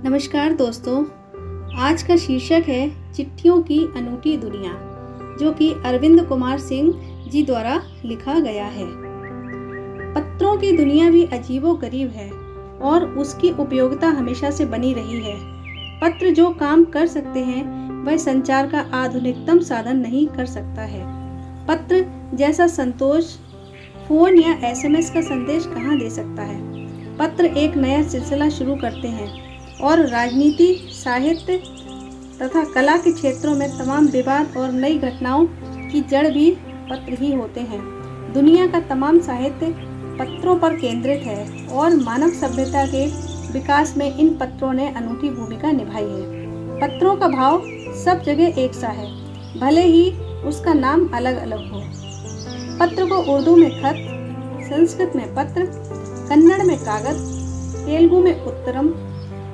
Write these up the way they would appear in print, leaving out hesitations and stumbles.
नमस्कार दोस्तों, आज का शीर्षक है चिट्ठियों की अनूठी दुनिया, जो कि अरविंद कुमार सिंह जी द्वारा लिखा गया है। पत्रों की दुनिया भी अजीबोगरीब है और उसकी उपयोगिता हमेशा से बनी रही है। पत्र जो काम कर सकते हैं वह संचार का आधुनिकतम साधन नहीं कर सकता है। पत्र जैसा संतोष फोन या एसएमएस का संदेश कहाँ दे सकता है। पत्र एक नया सिलसिला शुरू करते हैं और राजनीति, साहित्य तथा कला के क्षेत्रों में तमाम विवाद और नई घटनाओं की जड़ भी पत्र ही होते हैं। दुनिया का तमाम साहित्य पत्रों पर केंद्रित है और मानव सभ्यता के विकास में इन पत्रों ने अनूठी भूमिका निभाई है। पत्रों का भाव सब जगह एक सा है, भले ही उसका नाम अलग अलग हो। पत्र को उर्दू में खत, संस्कृत में पत्र, कन्नड़ में कागज, तेलुगु में उत्तरम,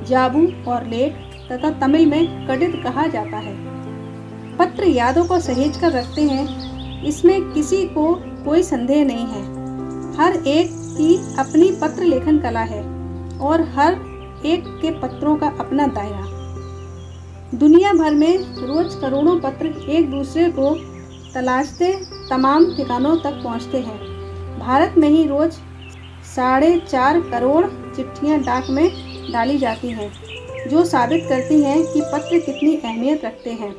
जाबू और लेख तथा तमिल में कडित कहा जाता है। पत्र यादों को सहेज कर रखते हैं, इसमें किसी को कोई संदेह नहीं है। हर एक की अपनी पत्र लेखन कला है और हर एक के पत्रों का अपना दायरा। दुनिया भर में रोज करोड़ों पत्र एक दूसरे को तलाशते तमाम ठिकानों तक पहुंचते हैं। भारत में ही रोज 4.5 करोड़ चिट्ठियां डाक में डाली जाती हैं, जो साबित करती हैं कि पत्र कितनी अहमियत रखते हैं।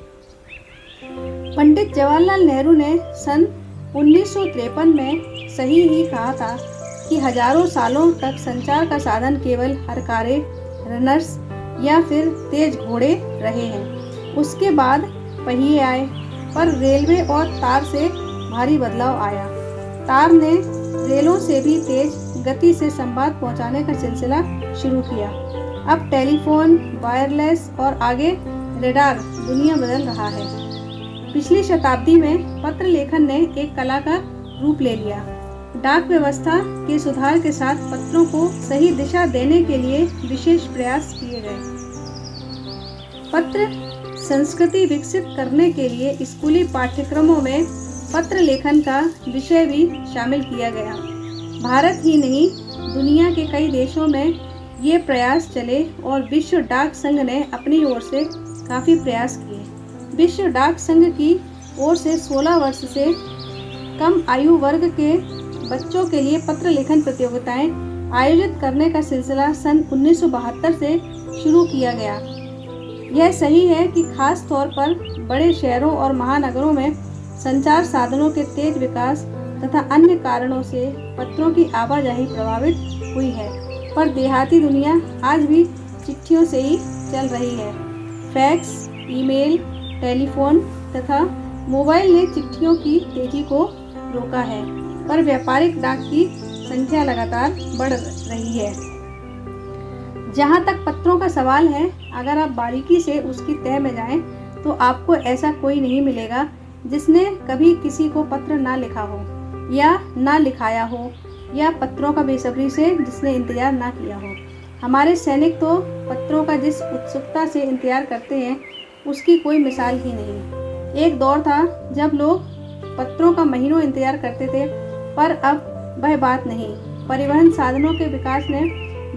पंडित जवाहरलाल नेहरू ने सन 1953 में सही ही कहा था कि हजारों सालों तक संचार का साधन केवल हरकारे, रनर्स या फिर तेज घोड़े रहे हैं। उसके बाद पहिए आए, पर रेलवे और तार से भारी बदलाव आया। तार ने रेलों से भी तेज गति से संवाद पहुंचाने का सिलसिला शुरू किया। अब टेलीफोन, वायरलेस और आगे रेडार दुनिया बदल रहा है। पिछली शताब्दी में पत्र लेखन ने एक कला का रूप ले लिया। डाक व्यवस्था के सुधार के साथ पत्रों को सही दिशा देने के लिए विशेष प्रयास किए गए। पत्र संस्कृति विकसित करने के लिए स्कूली पाठ्यक्रमों में पत्र लेखन का विषय भी शामिल किया गया। भारत ही नहीं, दुनिया के कई देशों में ये प्रयास चले और विश्व डाक संघ ने अपनी ओर से काफ़ी प्रयास किए। विश्व डाक संघ की ओर से 16 वर्ष से कम आयु वर्ग के बच्चों के लिए पत्र लेखन प्रतियोगिताएं आयोजित करने का सिलसिला सन 1972 से शुरू किया गया। यह सही है कि खास तौर पर बड़े शहरों और महानगरों में संचार साधनों के तेज विकास तथा अन्य कारणों से पत्रों की आवाजाही प्रभावित हुई है, पर देहाती दुनिया आज भी चिट्ठियों से ही चल रही है। फैक्स, ईमेल, टेलीफोन तथा मोबाइल ने चिट्ठियों की तेजी को रोका है, पर व्यापारिक डाक की संख्या लगातार बढ़ रही है। जहाँ तक पत्रों का सवाल है, अगर आप बारीकी से उसकी तह में जाएं, तो आपको ऐसा कोई नहीं मिलेगा जिसने कभी किसी को पत्र ना लिखा हो या ना लिखाया हो, या पत्रों का बेसब्री से जिसने इंतजार ना किया हो। हमारे सैनिक तो पत्रों का जिस उत्सुकता से इंतजार करते हैं, उसकी कोई मिसाल ही नहीं। एक दौर था जब लोग पत्रों का महीनों इंतजार करते थे, पर अब वह बात नहीं। परिवहन साधनों के विकास ने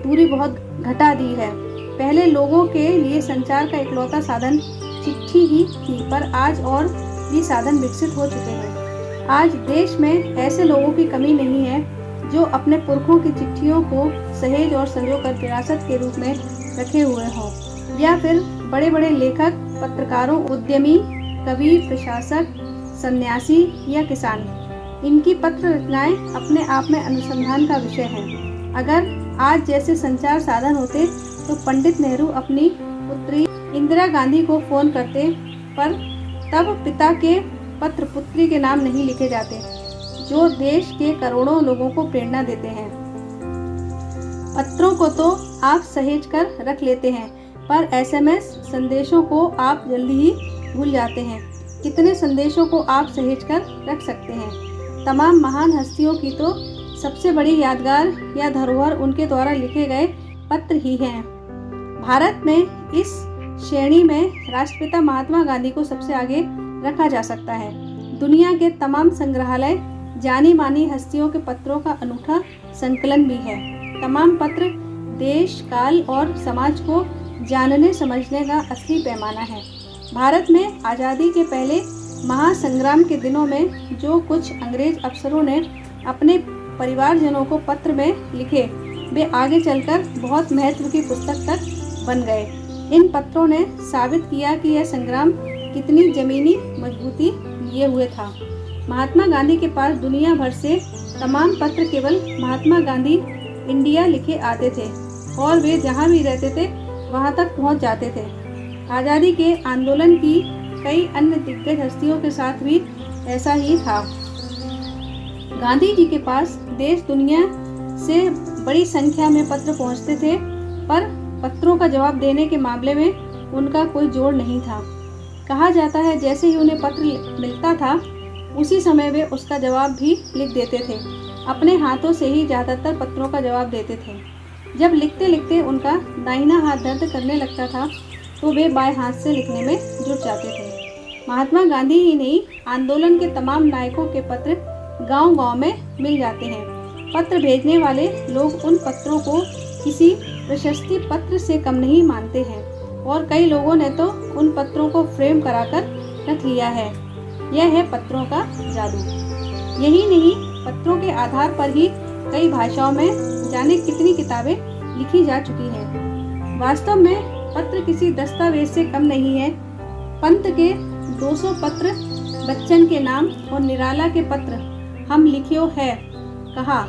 दूरी बहुत घटा दी है। पहले लोगों के लिए संचार का इकलौता साधन चिट्ठी ही थी, पर आज और भी साधन विकसित हो चुके हैं। आज देश में ऐसे लोगों की कमी नहीं है जो अपने पुरखों की चिट्ठियों को सहेज और संजो कर विरासत के रूप में रखे हुए हों, या फिर बड़े बड़े लेखक, पत्रकारों, उद्यमी, कवि, प्रशासक, सन्यासी या किसान। इनकी पत्र रचनाएं अपने आप में अनुसंधान का विषय हैं। अगर आज जैसे संचार साधन होते तो पंडित नेहरू अपनी पुत्री इंदिरा गांधी को फोन करते, पर तब पिता के पत्र पुत्री के नाम नहीं लिखे जाते, जो देश के करोड़ों लोगों को प्रेरणा देते हैं। पत्रों को तो आप सहेज कर रख लेते हैं, पर एसएमएस संदेशों को आप जल्दी ही भूल जाते हैं। कितने संदेशों को आप सहेज कर रख सकते हैं। तमाम महान हस्तियों की तो सबसे बड़ी यादगार या धरोहर उनके द्वारा लिखे गए पत्र ही हैं। भारत में इस श्रेणी में राष्ट्रपिता महात्मा गांधी को सबसे आगे रखा जा सकता है। दुनिया के तमाम संग्रहालय जानी मानी हस्तियों के पत्रों का अनूठा संकलन भी है। तमाम पत्र देश, काल और समाज को जानने समझने का असली पैमाना है। भारत में आज़ादी के पहले महासंग्राम के दिनों में जो कुछ अंग्रेज अफसरों ने अपने परिवारजनों को पत्र में लिखे, वे आगे चलकर बहुत महत्व की पुस्तक तक बन गए। इन पत्रों ने साबित किया कि यह संग्राम कितनी जमीनी मजबूती लिए हुए था। महात्मा गांधी के पास दुनिया भर से तमाम पत्र केवल महात्मा गांधी इंडिया लिखे आते थे और वे जहाँ भी रहते थे वहाँ तक पहुँच जाते थे। आज़ादी के आंदोलन की कई अन्य दिग्गज हस्तियों के साथ भी ऐसा ही था। गांधी जी के पास देश दुनिया से बड़ी संख्या में पत्र पहुँचते थे, पर पत्रों का जवाब देने के मामले में उनका कोई जोड़ नहीं था। कहा जाता है जैसे ही उन्हें पत्र मिलता था उसी समय वे उसका जवाब भी लिख देते थे। अपने हाथों से ही ज़्यादातर पत्रों का जवाब देते थे। जब लिखते लिखते उनका दाहिना हाथ दर्द करने लगता था तो वे बाएं हाथ से लिखने में जुट जाते थे। महात्मा गांधी ही नहीं, आंदोलन के तमाम नायकों के पत्र गांव-गांव में मिल जाते हैं। पत्र भेजने वाले लोग उन पत्रों को किसी प्रशस्ति पत्र से कम नहीं मानते हैं और कई लोगों ने तो उन पत्रों को फ्रेम कराकर रख लिया है। यह है पत्रों का जादू। यही नहीं, पत्रों के आधार पर ही कई भाषाओं में जाने कितनी किताबें लिखी जा चुकी हैं। वास्तव में पत्र किसी दस्तावेज से कम नहीं है। पंत के 200 पत्र, बच्चन के नाम और निराला के पत्र हम लिखियो है कहा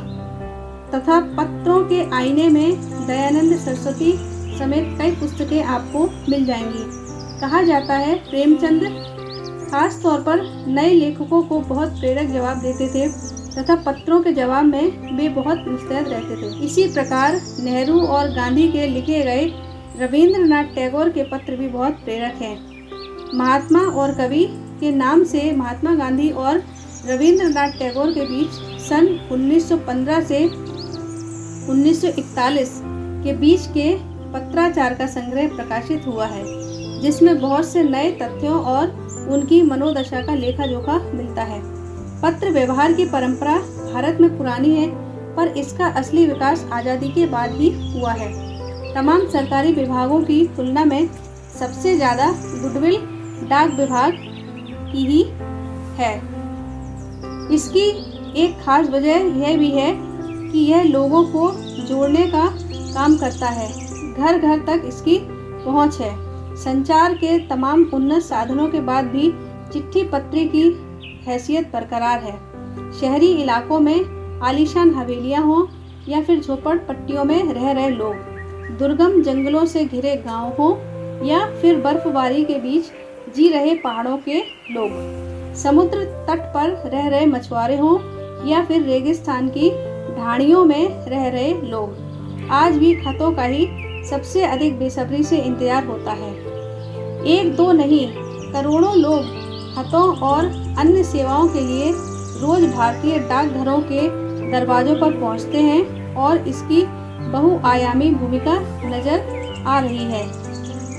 तथा पत्रों के आईने में दयानंद सरस्वती समेत कई पुस्तकें आपको मिल जाएंगी। कहा जाता है प्रेमचंद खास तौर पर नए लेखकों को बहुत प्रेरक जवाब देते थे तथा पत्रों के जवाब में वे बहुत मुस्तैद रहते थे। इसी प्रकार नेहरू और गांधी के लिखे गए रविंद्रनाथ टैगोर के पत्र भी बहुत प्रेरक हैं। महात्मा और कवि के नाम से महात्मा गांधी और रविंद्रनाथ टैगोर के बीच सन 1915 से 1941 के बीच के पत्राचार का संग्रह प्रकाशित हुआ है, जिसमें बहुत से नए तथ्यों और उनकी मनोदशा का लेखा जोखा मिलता है। पत्र व्यवहार की परंपरा भारत में पुरानी है, पर इसका असली विकास आज़ादी के बाद ही हुआ है। तमाम सरकारी विभागों की तुलना में सबसे ज़्यादा गुडविल डाक विभाग की ही है। इसकी एक खास वजह यह भी है कि यह लोगों को जोड़ने का काम करता है। घर घर तक इसकी पहुंच है। संचार के तमाम उन्नत साधनों के बाद भी चिट्ठी पत्री की हैसियत बरकरार है। शहरी इलाकों में आलीशान हवेलियां हों या फिर झोपड़पट्टियों में रह रहे लोग, दुर्गम जंगलों से घिरे गांव हों या फिर बर्फबारी के बीच जी रहे पहाड़ों के लोग, समुद्र तट पर रह रहे मछुआरे हों या फिर रेगिस्तान की ढाणियों में रह रहे लोग, आज भी खतों का ही सबसे अधिक बेसब्री से इंतजार होता है। एक दो नहीं, करोड़ों लोग खतों और अन्य सेवाओं के लिए रोज भारतीय डाकघरों के दरवाजों पर पहुंचते हैं और इसकी बहुआयामी भूमिका नजर आ रही है।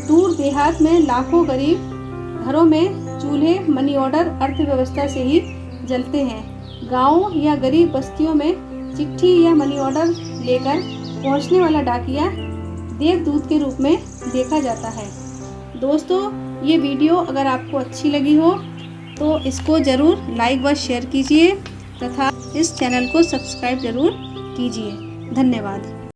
दूर देहात में लाखों गरीब घरों में चूल्हे मनी ऑर्डर अर्थव्यवस्था से ही जलते हैं। गाँव या गरीब बस्तियों में चिट्ठी या मनी ऑर्डर लेकर पहुंचने वाला डाकिया देवदूत के रूप में देखा जाता है। दोस्तों, ये वीडियो अगर आपको अच्छी लगी हो तो इसको ज़रूर लाइक व शेयर कीजिए तथा इस चैनल को सब्सक्राइब ज़रूर कीजिए। धन्यवाद।